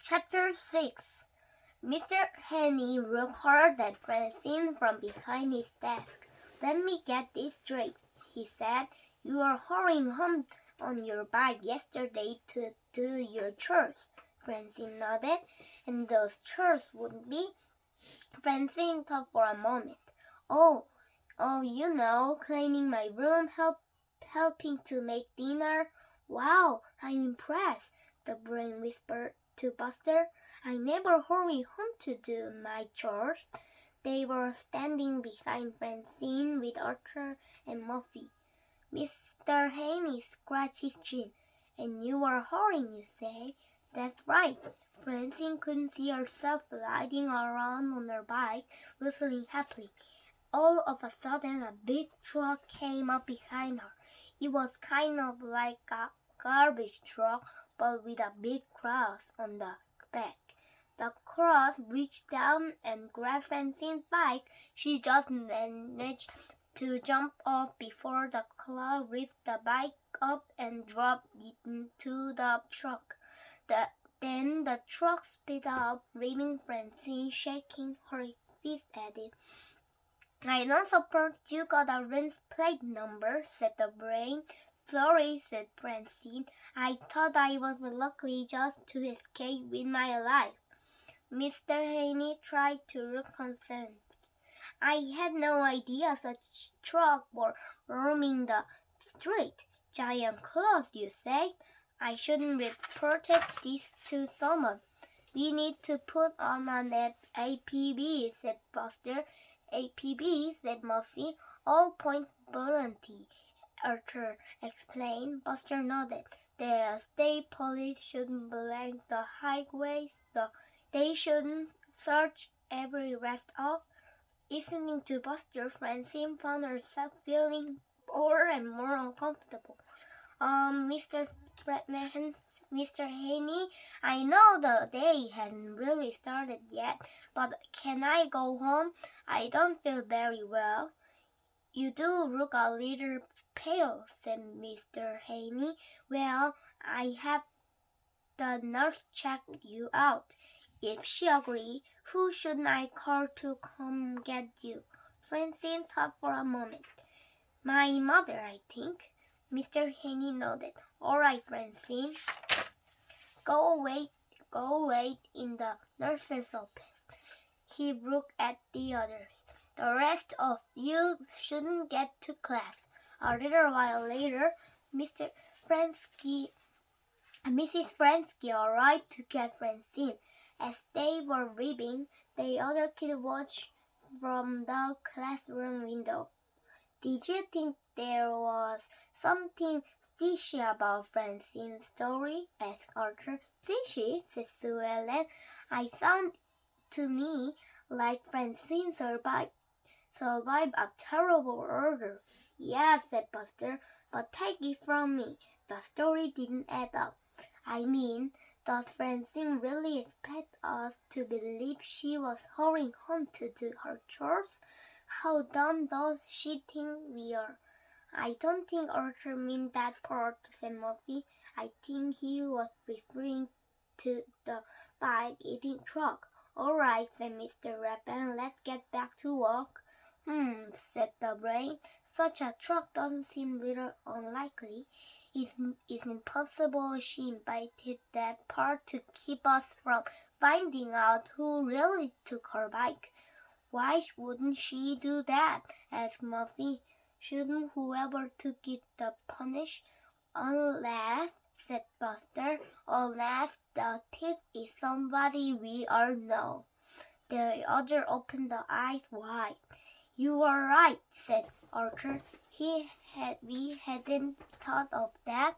Chapter 6 Mr. Henny looked hard at Francine from behind his desk. "Let me get this straight," he said. "You were hurrying home on your bike yesterday to do your chores." Francine nodded. "And those chores would be?" Francine thought for a moment. Oh, cleaning my room, helping to make dinner." "Wow, I'm impressed," the brain whispered to Buster. "I never hurry home to do my chores." They were standing behind Francine with Arthur and Muffy. Mr. Haney scratched his chin. "And you were hurrying, you say?" "That's right." Francine couldn't see herself gliding around on her bike, whistling happily. All of a sudden, a big truck came up behind her. It was kind of like a garbage truck, but with a big cross on the back. The cross reached down and grabbed Francine's bike. She just managed to jump off before the claw lifted the bike up and dropped it into the truck. Then the truck sped up, leaving Francine shaking her fist at it. "I don't suppose you got a license plate number," said the brain. "Sorry," said Francine. "I thought I was lucky just to escape with my life." Mr. Haney tried to look concerned. "I had no idea such trucks were roaming the street. Giant claws, you say? I shouldn't report this to someone." "We need to put on an APB," said Buster. "APB," said Muffy. "All Point Volunteer," Arthur explained. Buster nodded. "The state police shouldn't blank the highways. They shouldn't search every rest stop." Listening to Buster, Francine found herself feeling more and more uncomfortable. Mr. Haney, I know the day hasn't really started yet, but can I go home? I don't feel very well." "You do look a little pale," said Mr. Haney. "Well, I have the nurse check you out. If she agrees, who should I call to come get you?" Francine thought for a moment. "My mother, I think." Mr. Haney nodded. "All right, Francine. Go wait in the nurse's office." He looked at the others. "The rest of you shouldn't get to class." A little while later, Mrs. Fransky arrived to get Francine. As they were leaving, the other kids watched from the classroom window. "Did you think there was something fishy about Francine's story?" asked Arthur. "Fishy?" said Sue Ellen. "I sound to me like Francine survived a terrible order." "Yes," said Buster, "but take it from me, the story didn't add up. I mean, does Francine really expect us to believe she was hurrying home to do her chores? How dumb does she think we are?" "I don't think Arthur meant that part," said Muffy. "I think he was referring to the bike-eating truck." "All right," said Mr. Rabbit, "let's get back to work." Said the brain. "Such a truck doesn't seem little unlikely. It's impossible she invited that part to keep us from finding out who really took her bike." "Why wouldn't she do that?" asked Muffy. "Shouldn't whoever took it punish?" "Unless," said Buster, "unless the thief is somebody we all know." The other opened their eyes wide. "You are right," said Arthur. We hadn't thought of that."